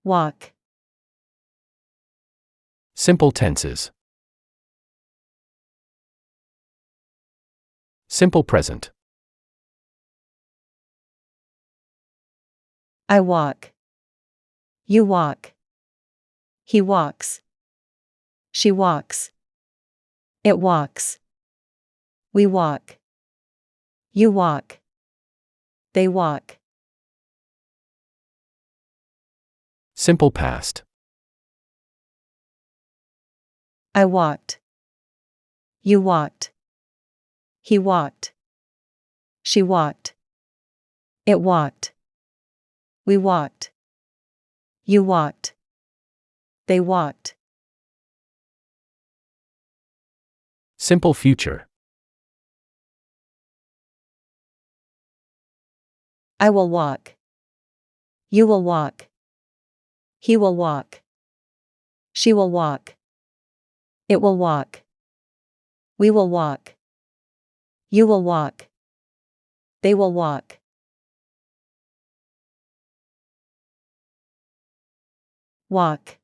walk. Simple tenses. Simple present. I walk. You walk. He walks. She walks. It walks. We walk. You walk. They walk. Simple past. I walked. You walked. He walked. She walked. It walked. We walked. You walked. They walked. Simple future. I will walk. You will walk. He will walk. She will walk. It will walk. We will walk. You will walk. They will walk. Walk.